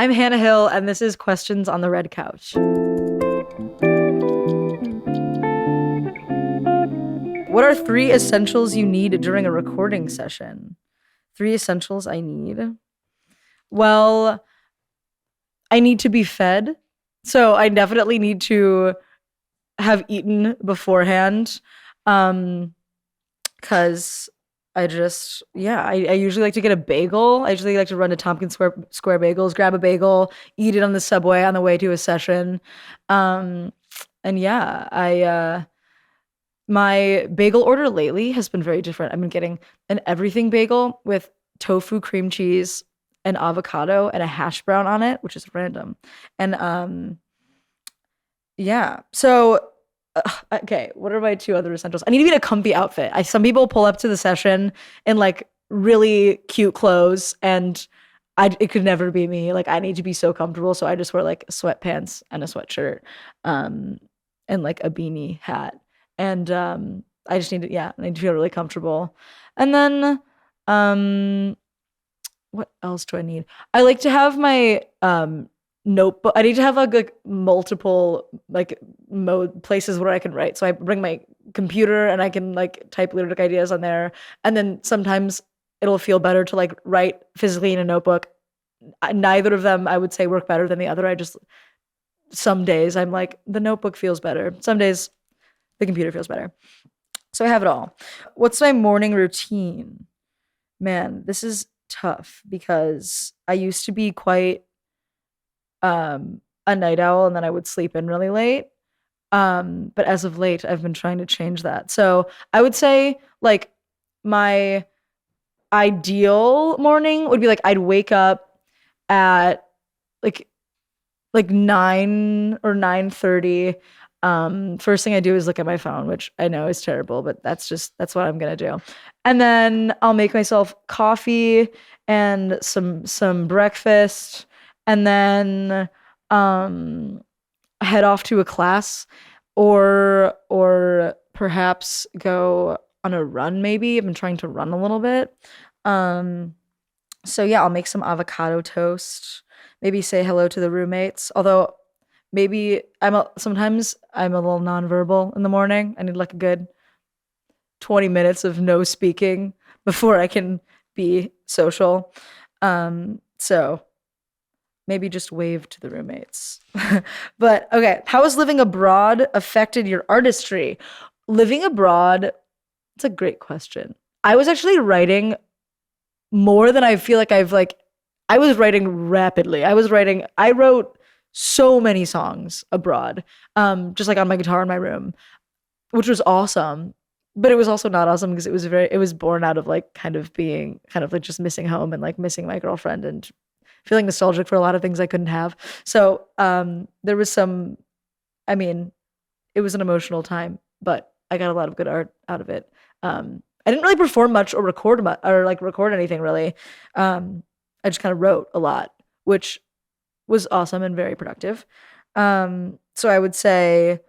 I'm Hannah Hill, and this is Questions on the Red Couch. What are three essentials you need during a recording session? Three essentials I need. Well, I need to be fed. So I definitely need to have eaten beforehand. Cause I usually like to get a bagel. I usually like to run to Tompkins Square Bagels, grab a bagel, eat it on the subway on the way to a session. Um, and yeah, my bagel order lately has been very different. I've been getting an everything bagel with tofu, cream cheese, and avocado and a hash brown on it, which is random. And yeah. So okay, what are my two other essentials? I need to be in a comfy outfit. Some people pull up to the session in like really cute clothes, and it could never be me. Like I need to be so comfortable, so I just wear like sweatpants and a sweatshirt, um, and like a beanie hat, and I just need to I need to feel really comfortable, and then um, what else do I need? I like to have my notebook. I need to have like multiple like mode places where I can write. So I bring my computer and I can like type lyric ideas on there. And then sometimes it'll feel better to like write physically in a notebook. Neither of them I would say work better than the other. Some days I'm like the notebook feels better. Some days the computer feels better. So I have it all. What's my morning routine? Man, this is tough because I used to be quite a night owl and then I would sleep in really late. But as of late, I've been trying to change that. So I would say like my ideal morning would be like I'd wake up at like 9 or 9:30. First thing I do is look at my phone, which I know is terrible, but that's what I'm gonna do. And then I'll make myself coffee and some breakfast, and then um head off to a class or perhaps go on a run maybe. I've been trying to run a little bit. Um so yeah, I'll make some avocado toast. Maybe say hello to the roommates. Although maybe sometimes I'm a little nonverbal in the morning. I need like a good 20 minutes of no speaking before I can be social. So maybe just wave to the roommates. But okay, how has living abroad affected your artistry? Living abroad, it's a great question. I was actually writing more than I feel like I was writing rapidly. I wrote so many songs abroad, just like on my guitar in my room, which was awesome. But it was also not awesome because it was born out of like kind of being kind of like just missing home and like missing my girlfriend and feeling nostalgic for a lot of things I couldn't have. So there was I mean, it was an emotional time, but I got a lot of good art out of it. I didn't really perform much or record anything really. I just kind of wrote a lot, which was awesome and very productive. So I would say,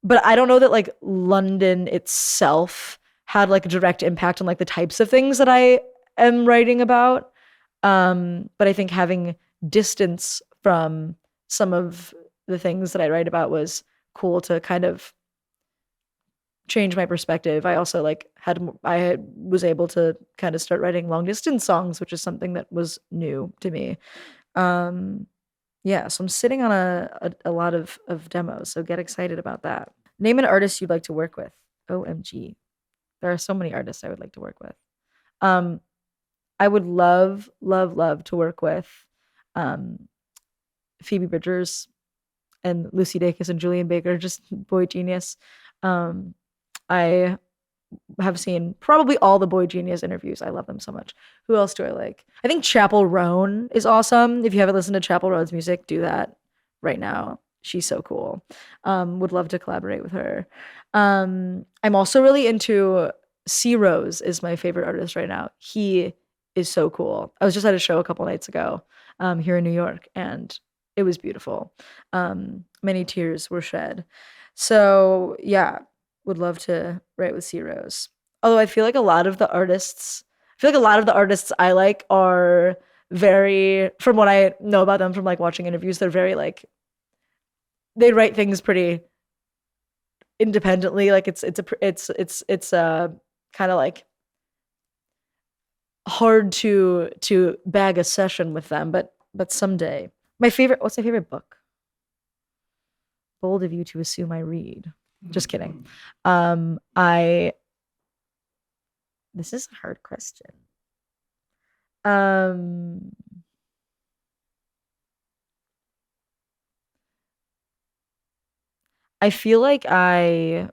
but I don't know that like London itself had like a direct impact on like the types of things that I am writing about. But I think having distance from some of the things that I write about was cool to kind of change my perspective. I also like was able to kind of start writing long distance songs, which is something that was new to me. Um, yeah, so I'm sitting on a lot of demos, so get excited about that. Name an artist you'd like to work with. OMG. There are so many artists I would like to work with. Um, I would love, love, love to work with um, Phoebe Bridgers and Lucy Dacus and Julian Baker, just boy genius. Um, I have seen probably all the Boy Genius interviews. I love them so much. Who else do I like? I think Chappell Roan is awesome. If you haven't listened to Chappell Roan's music, do that right now. She's so cool. Would love to collaborate with her. I'm also really into C Rose is my favorite artist right now. He is so cool. I was just at a show a couple nights ago here in New York, and it was beautiful. Many tears were shed. So yeah, would love to write with C Rose. Although I feel like a lot of the artists I like are very, from what I know about them from like watching interviews, they're very like, they write things pretty independently. Like it's kind of like hard to bag a session with them, but someday. What's my favorite book? Bold of you to assume I read. Just kidding. I This is a hard question. Um I feel like I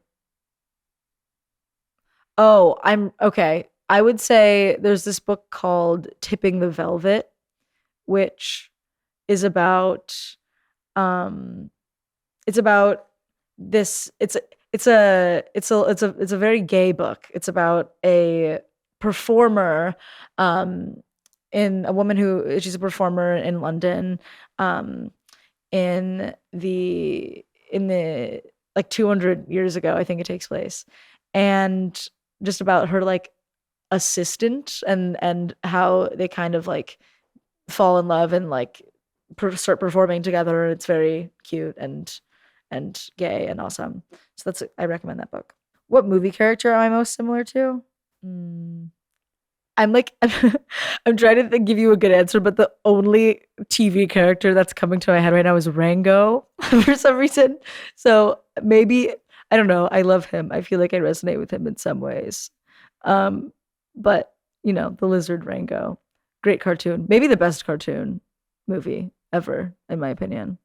Oh, I'm okay. I would say there's this book called Tipping the Velvet, which is about um it's about this it's a very gay book. It's about a performer um in a woman who she's a performer in London um in the like 200 years ago, I think it takes place. And just about her like assistant and how they kind of like fall in love and like start performing together. It's very cute and gay and awesome. So that's I recommend that book. What movie character am I most similar to? Mm, I'm like I'm trying to give you a good answer, but the only TV character that's coming to my head right now is Rango for some reason. So maybe I don't know. I love him. I feel like I resonate with him in some ways. Um, but the lizard Rango, great cartoon, maybe the best cartoon movie ever, in my opinion.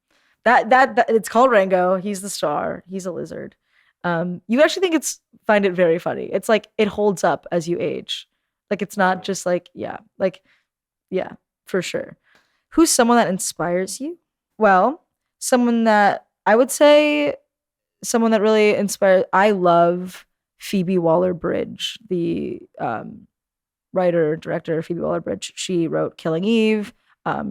That it's called Rango. He's the star. He's a lizard. You actually find it very funny. It's like it holds up as you age. Like it's not just like yeah, for sure. Who's someone that inspires you? Well, someone that I would say someone that really inspires. I love Phoebe Waller-Bridge, the writer director Phoebe Waller-Bridge. She wrote Killing Eve.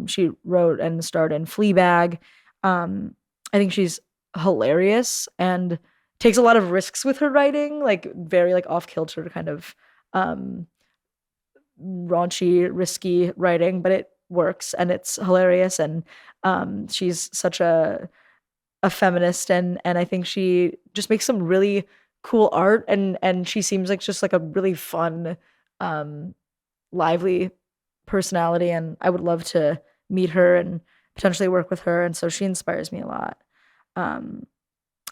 She wrote and starred in Fleabag. I think she's hilarious and takes a lot of risks with her writing, like very like off kilter kind of um, raunchy, risky writing, but it works and it's hilarious. And she's such a feminist, and I think she just makes some really cool art, and she seems like just like a really fun, um, lively personality, and I would love to meet her and potentially work with her. And so she inspires me a lot. Um,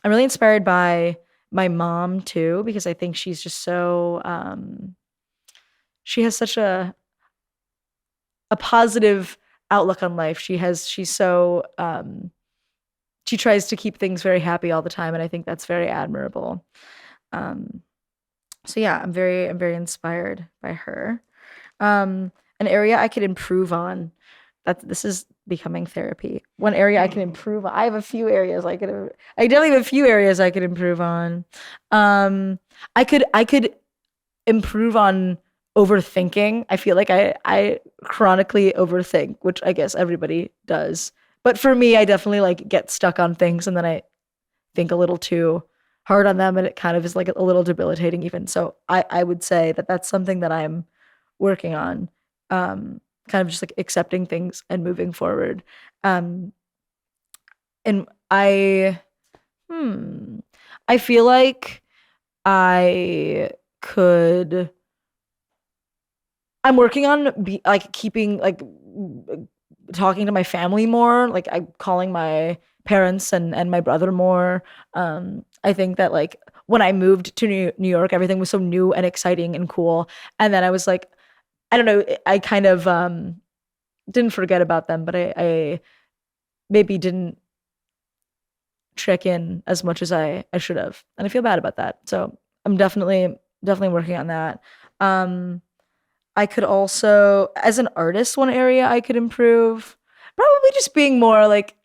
I'm really inspired by my mom too because I think she's just so she has such a positive outlook on life. She's so she tries to keep things very happy all the time, and I think that's very admirable. Um, so yeah, I'm very inspired by her. An area I could improve on. That this is becoming therapy. One area I can improve on. I have a few areas I definitely have a few areas I could improve on. Um, I could improve on overthinking. I feel like I chronically overthink, which I guess everybody does. But for me, I definitely like get stuck on things and then I think a little too hard on them and it kind of is like a little debilitating even. So I would say that that's something that I'm working on. Kind of just like accepting things and moving forward. Um and hmm I feel like I could I'm working on like keeping like talking to my family more. Like I'm calling my parents and my brother more. I think that like when I moved to New York, everything was so new and exciting and cool. And then I was like, I don't know, I kind of didn't forget about them, but I maybe didn't check in as much as I should have. And I feel bad about that. So I'm definitely working on that. Um I could also, as an artist, one area I could improve, probably just being more like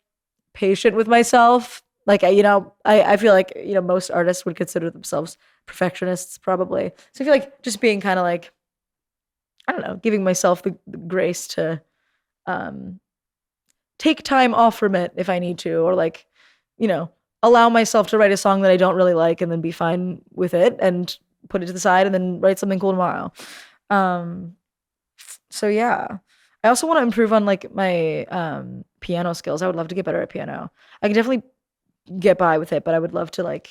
patient with myself. Like I feel like most artists would consider themselves perfectionists, probably. So I feel like just being kind of like I don't know, giving myself the grace to um, take time off from it if I need to, or like you know allow myself to write a song that I don't really like and then be fine with it and put it to the side and then write something cool tomorrow. Um, so yeah, I also want to improve on like my piano skills. I would love to get better at piano. I can definitely get by with it, but I would love to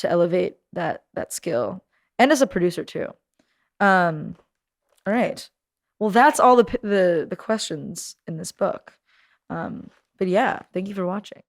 elevate that skill and as a producer too. Um, all right. Well, that's all the questions in this book. But yeah, thank you for watching.